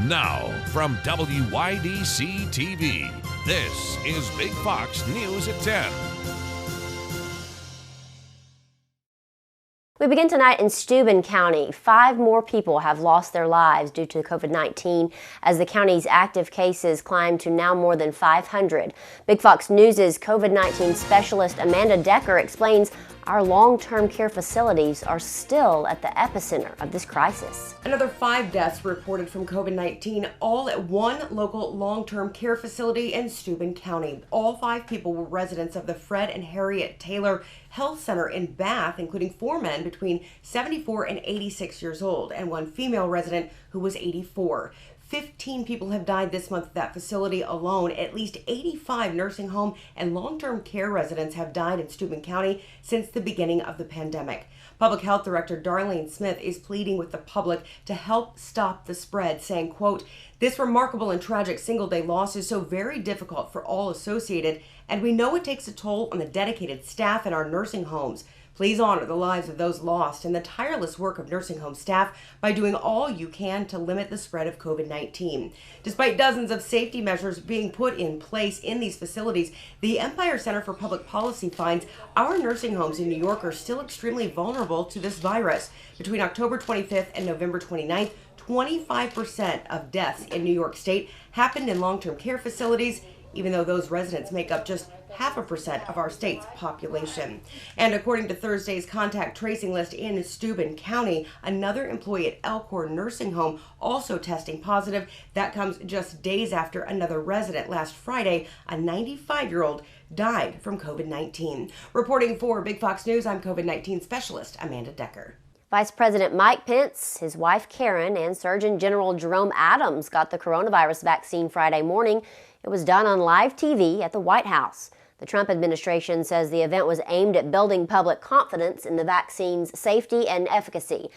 Now, from WYDC TV, this is Big Fox News at 10. We begin tonight in Steuben County. 5 more people have lost their lives due to COVID-19 as the county's active cases climb to now more than 500. Big Fox News' COVID-19 specialist Amanda Decker explains our long-term care facilities are still at the epicenter of this crisis. Another 5 deaths reported from COVID-19, all at one local long-term care facility in Steuben County. All 5 people were residents of the Fred and Harriet Taylor Health Center in Bath, including 4 men between 74 and 86 years old, and 1 female resident who was 84. 15 people have died this month at that facility alone. At least 85 nursing home and long-term care residents have died in Steuben County since the beginning of the pandemic. Public Health Director Darlene Smith is pleading with the public to help stop the spread, saying, quote, "This remarkable and tragic single-day loss is so very difficult for all associated, and we know it takes a toll on the dedicated staff in our nursing homes. Please honor the lives of those lost and the tireless work of nursing home staff by doing all you can to limit the spread of COVID-19. Despite dozens of safety measures being put in place in these facilities, the Empire Center for Public Policy finds our nursing homes in New York are still extremely vulnerable to this virus. Between October 25th and November 29th, 25% of deaths in New York State happened in long-term care facilities, even though those residents make up just 0.5% of our state's population. And according to Thursday's contact tracing list in Steuben County, another employee at Elkhorn Nursing Home also testing positive. That comes just days after another resident last Friday, a 95-year-old, died from COVID-19. Reporting for Big Fox News, I'm COVID-19 specialist Amanda Decker. Vice President Mike Pence, his wife Karen, and Surgeon General Jerome Adams got the coronavirus vaccine Friday morning. It was done on live TV at the White House. The Trump administration says the event was aimed at building public confidence in the vaccine's safety and efficacy.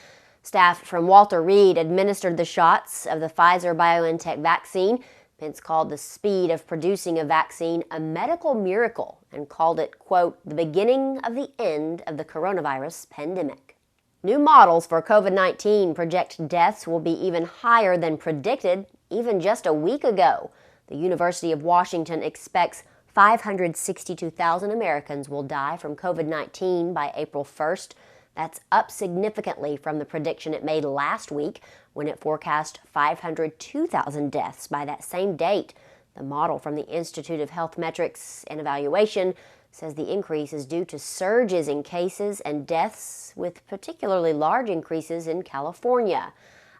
Staff from Walter Reed administered the shots of the Pfizer-BioNTech vaccine. Pence called the speed of producing a vaccine a medical miracle and called it, quote, the beginning of the end of the coronavirus pandemic. New models for COVID-19 project deaths will be even higher than predicted even just a week ago. The University of Washington expects 562,000 Americans will die from COVID-19 by April 1st. That's up significantly from the prediction it made last week when it forecast 502,000 deaths by that same date. The model from the Institute of Health Metrics and Evaluation says the increase is due to surges in cases and deaths, with particularly large increases in California.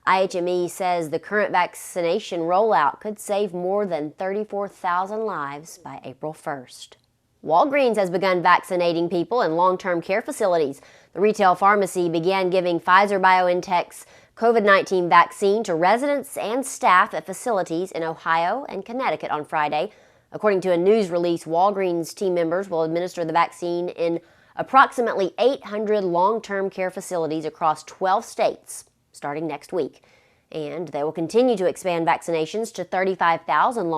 IHME says the current vaccination rollout could save more than 34,000 lives by April 1st. Walgreens has begun vaccinating people in long-term care facilities. The retail pharmacy began giving Pfizer-BioNTech's COVID-19 vaccine to residents and staff at facilities in Ohio and Connecticut on Friday. According to a news release, Walgreens team members will administer the vaccine in approximately 800 long-term care facilities across 12 states. Starting next week. And they will continue to expand vaccinations to 35,000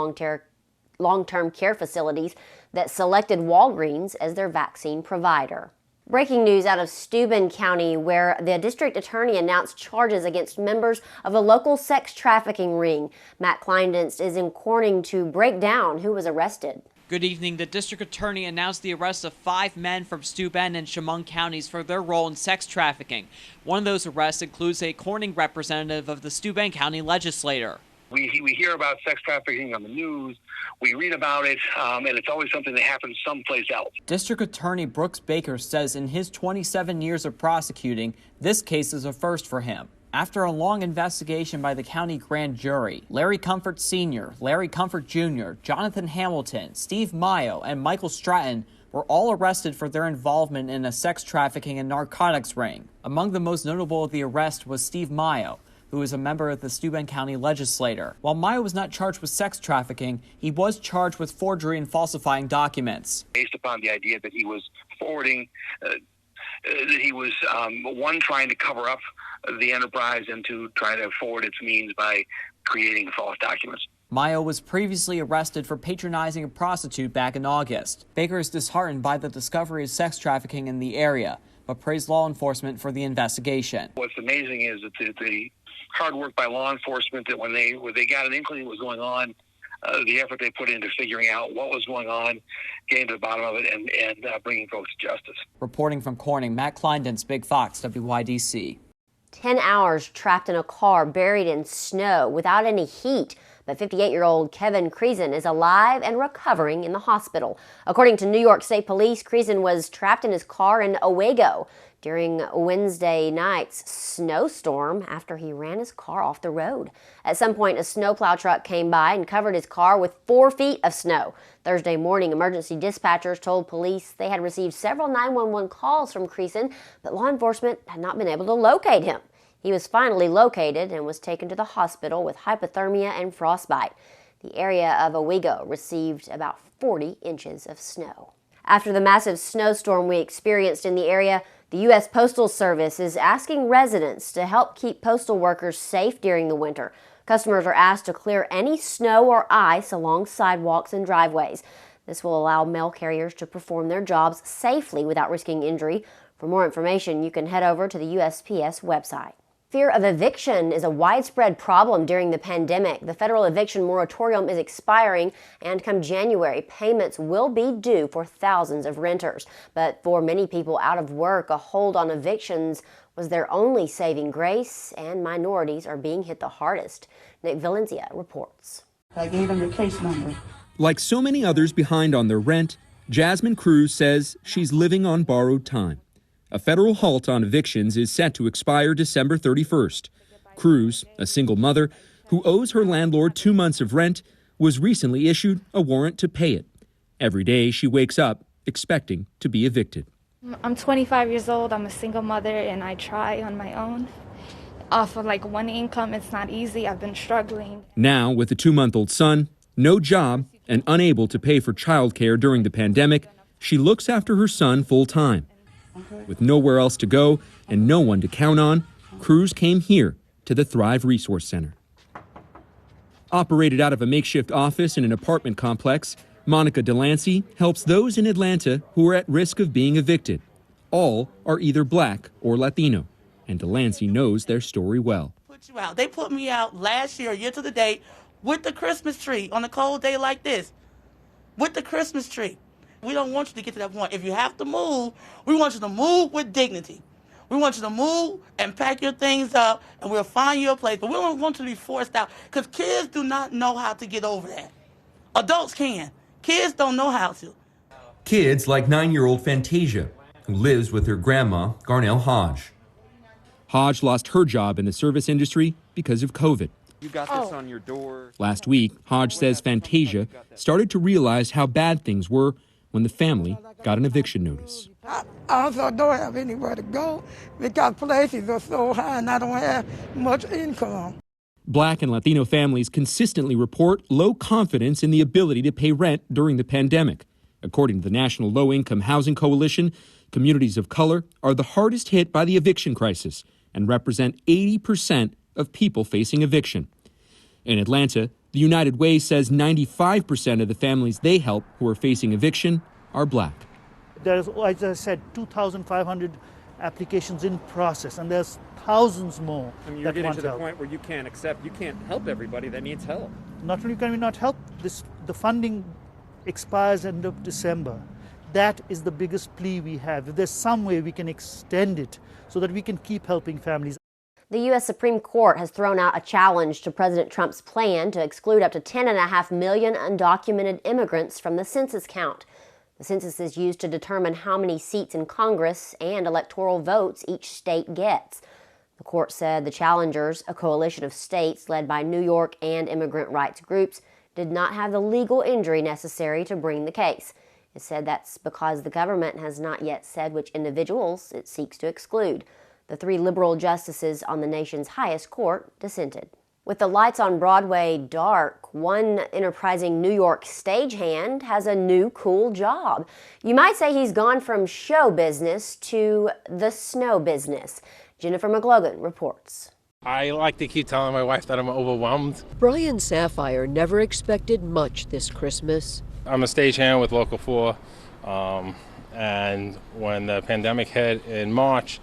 long-term care facilities that selected Walgreens as their vaccine provider. Breaking news out of Steuben County, where the district attorney announced charges against members of a local sex trafficking ring. Matt Kleindienst is in Corning to break down who was arrested. Good evening. The district attorney announced the arrest of 5 men from Steuben and Chemung counties for their role in sex trafficking. One of those arrests includes a Corning representative of the Steuben County legislator. We hear about sex trafficking on the news, we read about it, and it's always something that happens someplace else. District Attorney Brooks Baker says in his 27 years of prosecuting, this case is a first for him. After a long investigation by the county grand jury, Larry Comfort Sr., Larry Comfort Jr., Jonathan Hamilton, Steve Mayo, and Michael Stratton were all arrested for their involvement in a sex trafficking and narcotics ring. Among the most notable of the arrest was Steve Mayo, who is a member of the Steuben County Legislature. While Mayo was not charged with sex trafficking, he was charged with forgery and falsifying documents. Based upon the idea that he was forwarding, that he was, trying to cover up the enterprise and to try to forward its means by creating false documents. Mayo was previously arrested for patronizing a prostitute back in August. Baker is disheartened by the discovery of sex trafficking in the area, but praised law enforcement for the investigation. What's amazing is that the hard work by law enforcement that when they got an inkling what was going on, the effort they put into figuring out what was going on, getting to the bottom of it, and bringing folks to justice. Reporting from Corning, Matt Kleindens, Big Fox, WYDC. 10 hours trapped in a car buried in snow without any heat. But 58-year-old Kevin Creason is alive and recovering in the hospital. According to New York State Police, Creason was trapped in his car in Owego during Wednesday night's snowstorm after he ran his car off the road. At some point, a snowplow truck came by and covered his car with 4 feet of snow. Thursday morning, emergency dispatchers told police they had received several 911 calls from Creason, but law enforcement had not been able to locate him. He was finally located and was taken to the hospital with hypothermia and frostbite. The area of Owego received about 40 inches of snow. After the massive snowstorm we experienced in the area, the U.S. Postal Service is asking residents to help keep postal workers safe during the winter. Customers are asked to clear any snow or ice along sidewalks and driveways. This will allow mail carriers to perform their jobs safely without risking injury. For more information, you can head over to the USPS website. Fear of eviction is a widespread problem during the pandemic. The federal eviction moratorium is expiring, and come January, payments will be due for thousands of renters. But for many people out of work, a hold on evictions was their only saving grace, and minorities are being hit the hardest. Nick Valencia reports. I gave them the case number. Like so many others behind on their rent, Jasmine Cruz says she's living on borrowed time. A federal halt on evictions is set to expire December 31st. Cruz, a single mother who owes her landlord 2 months of rent, was recently issued a warrant to pay it. Every day she wakes up expecting to be evicted. I'm 25 years old. I'm a single mother, and I try on my own. Off of like one income, it's not easy. I've been struggling. Now, with a 2-month-old son, no job, and unable to pay for childcare during the pandemic, she looks after her son full-time. With nowhere else to go and no one to count on, Cruz came here to the Thrive Resource Center. Operated out of a makeshift office in an apartment complex, Monica Delancey helps those in Atlanta who are at risk of being evicted. All are either black or Latino, and Delancey knows their story well. They put me out last year, year to the date, with the Christmas tree on a cold day like this. With the Christmas tree. We don't want you to get to that point. If you have to move, we want you to move with dignity. We want you to move and pack your things up, and we'll find you a place. But we don't want you to be forced out, because kids do not know how to get over that. Adults can. Kids don't know how to. Kids like 9-year-old Fantasia, who lives with her grandma, Garnell Hodge. Hodge lost her job in the service industry because of COVID. You got this on your door. Last week, Hodge says Fantasia started to realize how bad things were when the family got an eviction notice. I also don't have anywhere to go because places are so high and I don't have much income. Black and Latino families consistently report low confidence in the ability to pay rent during the pandemic. According to the National Low-Income Housing Coalition, communities of color are the hardest hit by the eviction crisis and represent 80% of people facing eviction. In Atlanta, the United Way says 95% of the families they help who are facing eviction are black. There's, as I said, 2,500 applications in process, and there's thousands more. I mean, you're getting to the point where you can't help everybody that needs help. Not only can we not help, the funding expires end of December. That is the biggest plea we have. If there's some way we can extend it so that we can keep helping families. The U.S. Supreme Court has thrown out a challenge to President Trump's plan to exclude up to 10.5 million undocumented immigrants from the census count. The census is used to determine how many seats in Congress and electoral votes each state gets. The court said the challengers, a coalition of states led by New York and immigrant rights groups, did not have the legal injury necessary to bring the case. It said that's because the government has not yet said which individuals it seeks to exclude. The 3 liberal justices on the nation's highest court dissented. With the lights on Broadway dark, one enterprising New York stagehand has a new cool job. You might say he's gone from show business to the snow business. Jennifer McLogan reports. I like to keep telling my wife that I'm overwhelmed. Brian Sapphire never expected much this Christmas. I'm a stagehand with Local 4, and when the pandemic hit in March,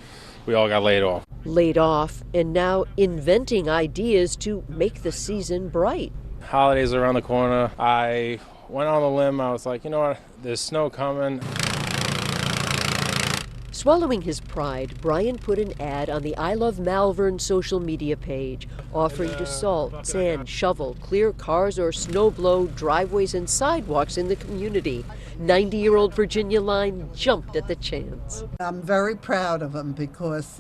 we all got laid off. laid off and now inventing ideas to make the season bright. Holidays are around the corner. I went on a limb. I was like, you know what? There's snow coming. Swallowing his pride, Brian put an ad on the I Love Malvern social media page, offering to salt, sand, shovel, clear cars or snow blow driveways and sidewalks in the community. 90-year-old Virginia Line jumped at the chance. I'm very proud of him because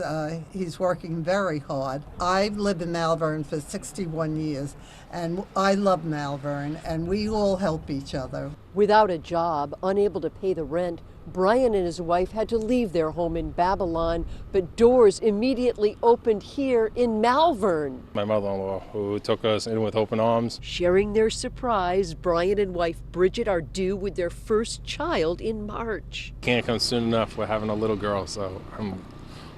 he's working very hard. I've lived in Malvern for 61 years, and I love Malvern, and we all help each other. Without a job, unable to pay the rent, Brian and his wife had to leave their home in Babylon, but doors immediately opened here in Malvern. My mother-in-law, who took us in with open arms. Sharing their surprise, Brian and wife Bridget are due with their first child in March. Can't come soon enough. We're having a little girl, so I'm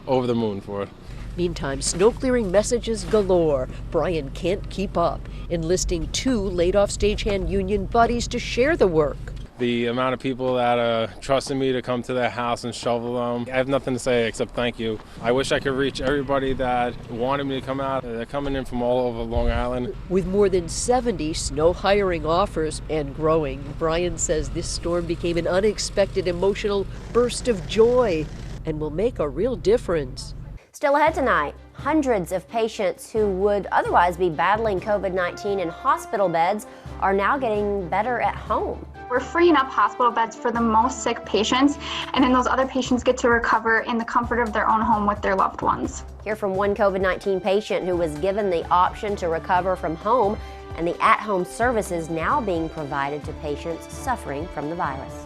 over the moon for it. Meantime, snow-clearing messages galore. Brian can't keep up, enlisting 2 laid-off stagehand union buddies to share the work. The amount of people that are trusting me to come to their house and shovel them, I have nothing to say except thank you. I wish I could reach everybody that wanted me to come out. They're coming in from all over Long Island. With more than 70 snow hiring offers and growing, Brian says this storm became an unexpected emotional burst of joy and will make a real difference. Still ahead tonight, hundreds of patients who would otherwise be battling COVID-19 in hospital beds are now getting better at home. We're freeing up hospital beds for the most sick patients, and then those other patients get to recover in the comfort of their own home with their loved ones. Hear from one COVID-19 patient who was given the option to recover from home, and the at-home services now being provided to patients suffering from the virus.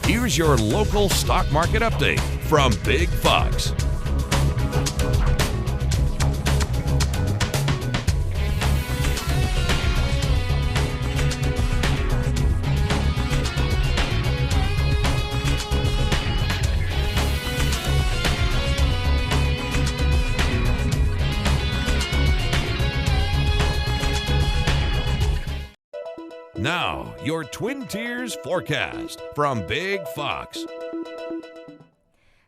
Here's your local stock market update from Big Fox. Now, your Twin Tiers forecast from Big Fox.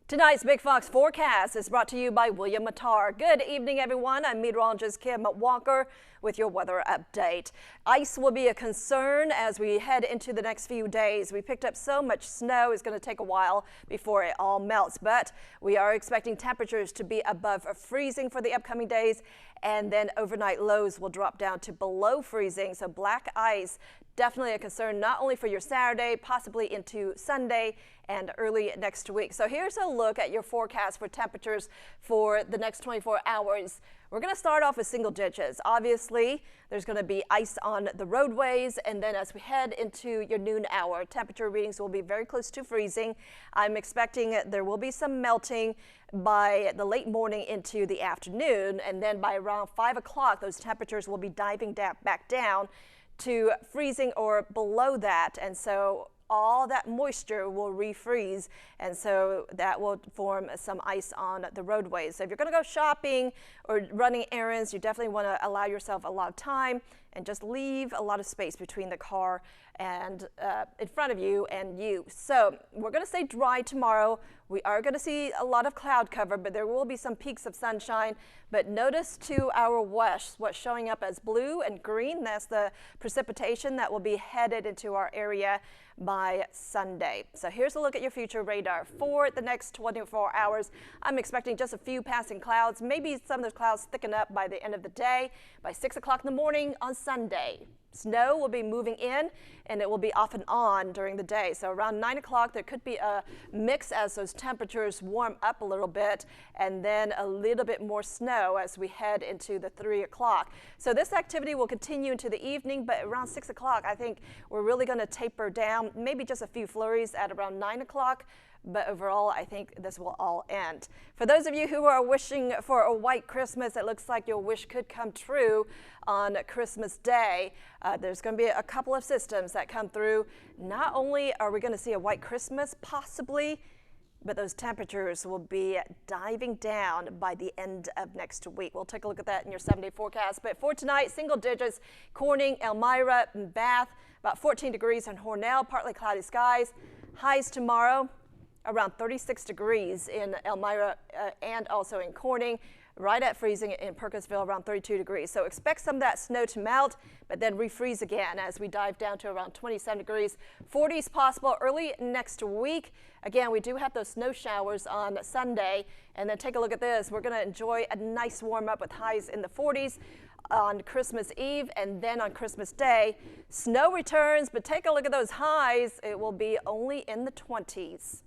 Tonight's Big Fox forecast is brought to you by William Mattar. Good evening, everyone. I'm meteorologist Kim Walker with your weather update. Ice will be a concern as we head into the next few days. We picked up so much snow, it's going to take a while before it all melts, but we are expecting temperatures to be above freezing for the upcoming days, and then overnight lows will drop down to below freezing. So black ice, definitely a concern, not only for your Saturday, possibly into Sunday and early next week. So here's a look at your forecast for temperatures for the next 24 hours. We're going to start off with single digits. Obviously, there's going to be ice on the roadways, and then as we head into your noon hour, temperature readings will be very close to freezing. I'm expecting there will be some melting by the late morning into the afternoon, and then by around 5 o'clock, those temperatures will be diving back down to freezing or below that, and so all that moisture will refreeze, and so that will form some ice on the roadways. So if you're going to go shopping or running errands, you definitely want to allow yourself a lot of time and just leave a lot of space between the car and in front of you and you. So we're going to stay dry tomorrow. We are going to see a lot of cloud cover, but there will be some peaks of sunshine. But notice to our west what's showing up as blue and green. That's the precipitation that will be headed into our area by Sunday. So here's a look at your future radar for the next 24 hours. I'm expecting just a few passing clouds, maybe some of those clouds thicken up by the end of the day. By 6 o'clock in the morning on Sunday, snow will be moving in, and it will be off and on during the day. So around 9 o'clock, there could be a mix as those temperatures warm up a little bit, and then a little bit more snow as we head into the 3 o'clock. So this activity will continue into the evening, but around 6 o'clock, I think we're really going to taper down, maybe just a few flurries at around 9 o'clock. But overall, I think this will all end. For those of you who are wishing for a white Christmas, it looks like your wish could come true on Christmas Day. There's going to be a couple of systems that come through. Not only are we going to see a white Christmas, possibly but those temperatures will be diving down by the end of next week. We'll take a look at that in your 7-day forecast. But for tonight, single digits, Corning, Elmira, and Bath, about 14 degrees in Hornell, partly cloudy skies. Highs tomorrow, around 36 degrees in Elmira and also in Corning. Right at freezing in Purkisville, around 32 degrees. So expect some of that snow to melt, but then refreeze again as we dive down to around 27 degrees. 40s possible early next week. Again, we do have those snow showers on Sunday. And then take a look at this. We're going to enjoy a nice warm up with highs in the 40s on Christmas Eve and then on Christmas Day. Snow returns, but take a look at those highs. It will be only in the 20s.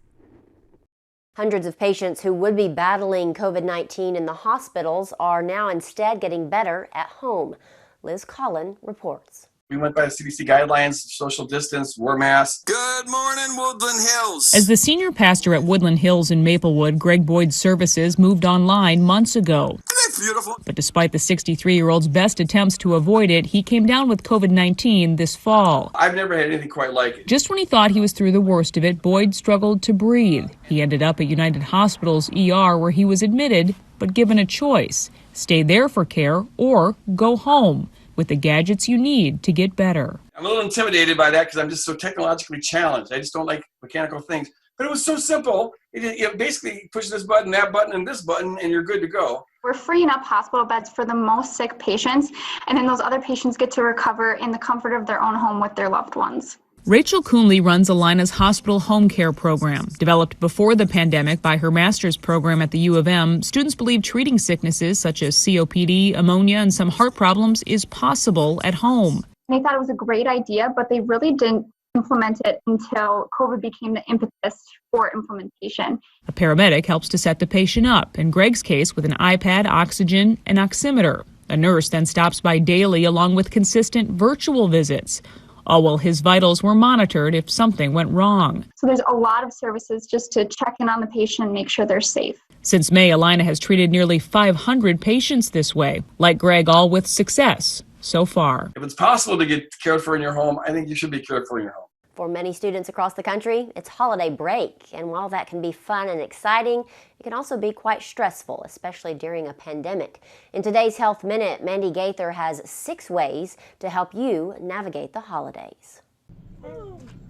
Hundreds of patients who would be battling COVID-19 in the hospitals are now instead getting better at home. Liz Collin reports. We went by the CDC guidelines, social distance, wear masks. Good morning, Woodland Hills. As the senior pastor at Woodland Hills in Maplewood, Greg Boyd's services moved online months ago. Isn't that beautiful? But despite the 63-year-old's best attempts to avoid it, he came down with COVID-19 this fall. I've never had anything quite like it. Just when he thought he was through the worst of it, Boyd struggled to breathe. He ended up at United Hospital's ER, where he was admitted, but given a choice: stay there for care or go home with the gadgets you need to get better. I'm a little intimidated by that because I'm just so technologically challenged. I just don't like mechanical things. But it was so simple. It basically push this button, that button, and this button, and you're good to go. We're freeing up hospital beds for the most sick patients, and then those other patients get to recover in the comfort of their own home with their loved ones. Rachel Coonley runs Alina's hospital home care program. Developed before the pandemic by her master's program at the U of M, students believe treating sicknesses such as COPD, ammonia, and some heart problems is possible at home. They thought it was a great idea, but they really didn't implement it until COVID became the impetus for implementation. A paramedic helps to set the patient up, in Greg's case with an iPad, oxygen, and oximeter. A nurse then stops by daily along with consistent virtual visits. All while his vitals were monitored if something went wrong. So there's a lot of services just to check in on the patient and make sure they're safe. Since May, Alina has treated nearly 500 patients this way. Like Greg, all with success so far. If it's possible to get cared for in your home, I think you should be cared for in your home. For many students across the country, it's holiday break, and while that can be fun and exciting, it can also be quite stressful, especially during a pandemic. In today's Health Minute, Mandy Gaither has 6 ways to help you navigate the holidays.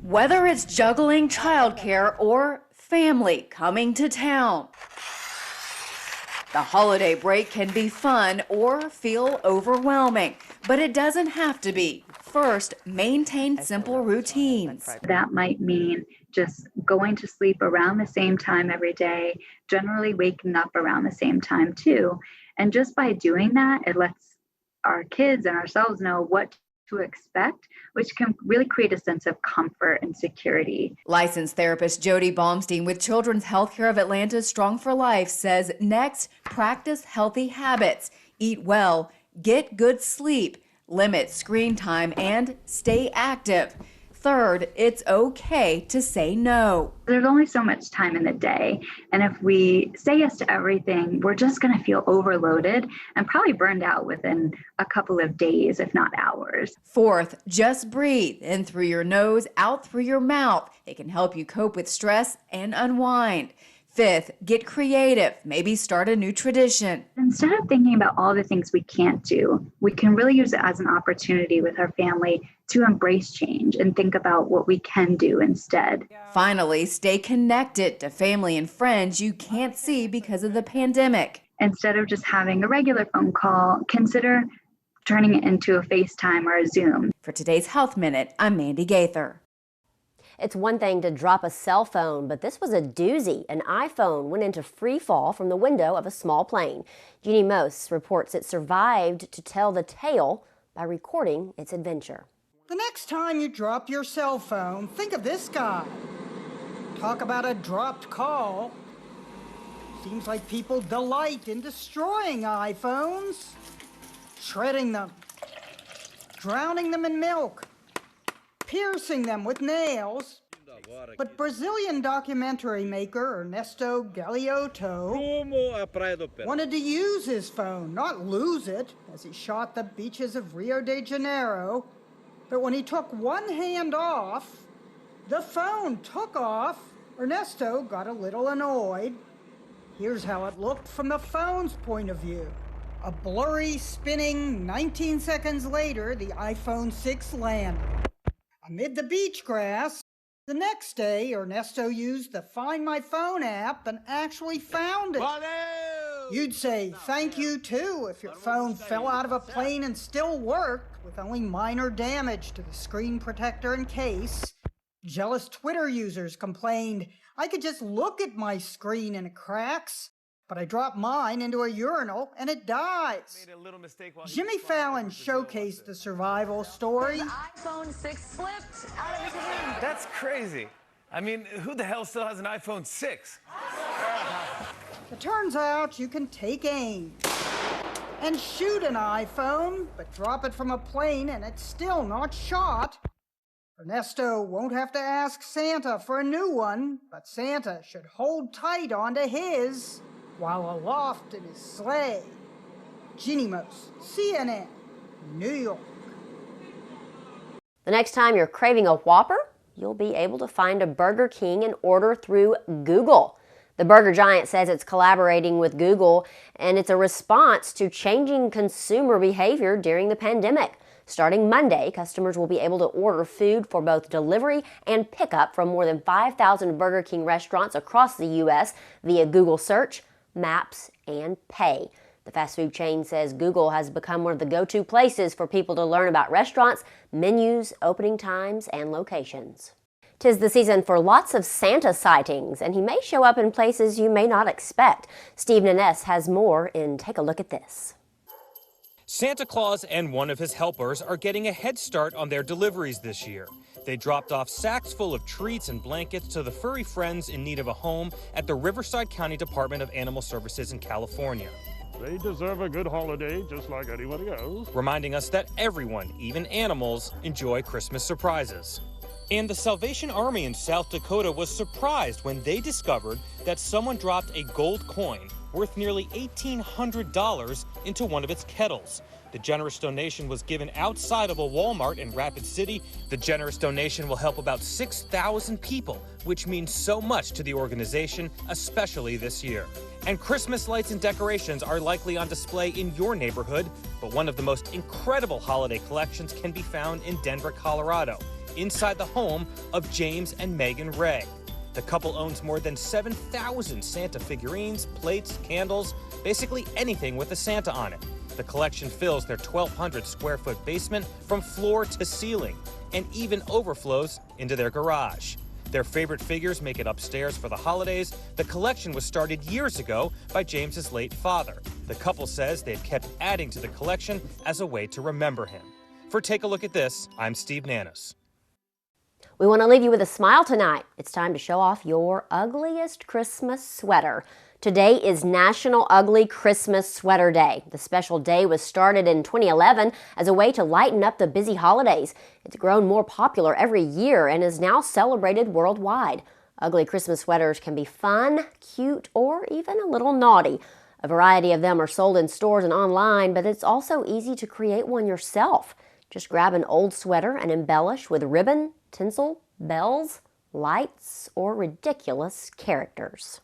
Whether it's juggling childcare or family coming to town, the holiday break can be fun or feel overwhelming, but it doesn't have to be. First, maintain simple routines. That might mean just going to sleep around the same time every day, generally waking up around the same time too. And just by doing that, it lets our kids and ourselves know what to expect, which can really create a sense of comfort and security. Licensed therapist Jody Baumstein with Children's Healthcare of Atlanta's Strong for Life says next, practice healthy habits, eat well, get good sleep, limit screen time, and stay active. Third, it's okay to say no. There's only so much time in the day, and if we say yes to everything, we're just going to feel overloaded and probably burned out within a couple of days, if not hours. Fourth, just breathe in through your nose, out through your mouth. It can help you cope with stress and unwind. Fifth, get creative. Maybe start a new tradition. Instead of thinking about all the things we can't do, we can really use it as an opportunity with our family to embrace change and think about what we can do instead. Finally, stay connected to family and friends you can't see because of the pandemic. Instead of just having a regular phone call, consider turning it into a FaceTime or a Zoom. For today's Health Minute, I'm Mandy Gaither. It's one thing to drop a cell phone, but this was a doozy. An iPhone went into free fall from the window of a small plane. Jeannie Mose reports it survived to tell the tale by recording its adventure. The next time you drop your cell phone, think of this guy. Talk about a dropped call. Seems like people delight in destroying iPhones, shredding them, drowning them in milk, piercing them with nails. But Brazilian documentary maker Ernesto Galeotto wanted to use his phone, not lose it, as he shot the beaches of Rio de Janeiro. But when he took one hand off, the phone took off Ernesto got a little annoyed. Here's how it looked from the phone's point of view. A blurry, spinning 19 seconds later, the iPhone 6 landed. Amid the beach grass, the next day, Ernesto used the Find My Phone app and actually found it. You'd say thank you too if your phone fell out of a plane and still worked with only minor damage to the screen protector and case. Jealous Twitter users complained, I could just look at my screen and it cracks, but I dropped mine into a urinal and it dies. Jimmy Fallon showcased the survival story. The iPhone 6 slipped out of his hand. That's crazy. I mean, who the hell still has an iPhone 6? It turns out you can take aim and shoot an iPhone, but drop it from a plane and it's still not shot. Ernesto won't have to ask Santa for a new one, but Santa should hold tight onto his while aloft in his sleigh. Ginny Most, CNN, New York. The next time you're craving a Whopper, you'll be able to find a Burger King and order through Google. The burger giant says it's collaborating with Google, and it's a response to changing consumer behavior during the pandemic. Starting Monday, customers will be able to order food for both delivery and pickup from more than 5,000 Burger King restaurants across the U.S. via Google Search, Maps, and Pay. The fast food chain says Google has become one of the go-to places for people to learn about restaurants, menus, opening times, and locations. 'Tis the season for lots of Santa sightings, and he may show up in places you may not expect. Steve Naness has more in Take a Look at This. Santa Claus and one of his helpers are getting a head start on their deliveries this year. They dropped off sacks full of treats and blankets to the furry friends in need of a home at the Riverside County Department of Animal Services in California. They deserve a good holiday just like anybody else. Reminding us that everyone, even animals, enjoy Christmas surprises. And the Salvation Army in South Dakota was surprised when they discovered that someone dropped a gold coin worth nearly $1,800 into one of its kettles. The generous donation was given outside of a Walmart in Rapid City. The generous donation will help about 6,000 people, which means so much to the organization, especially this year. And Christmas lights and decorations are likely on display in your neighborhood, but one of the most incredible holiday collections can be found in Denver, Colorado, inside the home of James and Megan Ray. The couple owns more than 7,000 Santa figurines, plates, candles, basically anything with a Santa on it. The collection fills their 1,200 square foot basement from floor to ceiling and even overflows into their garage. Their favorite figures make it upstairs for the holidays. The collection was started years ago by James's late father. The couple says they've kept adding to the collection as a way to remember him. For Take a Look at This, I'm Steve Naness. We want to leave you with a smile tonight. It's time to show off your ugliest Christmas sweater. Today is National Ugly Christmas Sweater Day. The special day was started in 2011 as a way to lighten up the busy holidays. It's grown more popular every year and is now celebrated worldwide. Ugly Christmas sweaters can be fun, cute, or even a little naughty. A variety of them are sold in stores and online, but it's also easy to create one yourself. Just grab an old sweater and embellish with ribbon, tinsel, bells, lights, or ridiculous characters.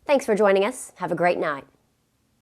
Thanks for joining us. Have a great night.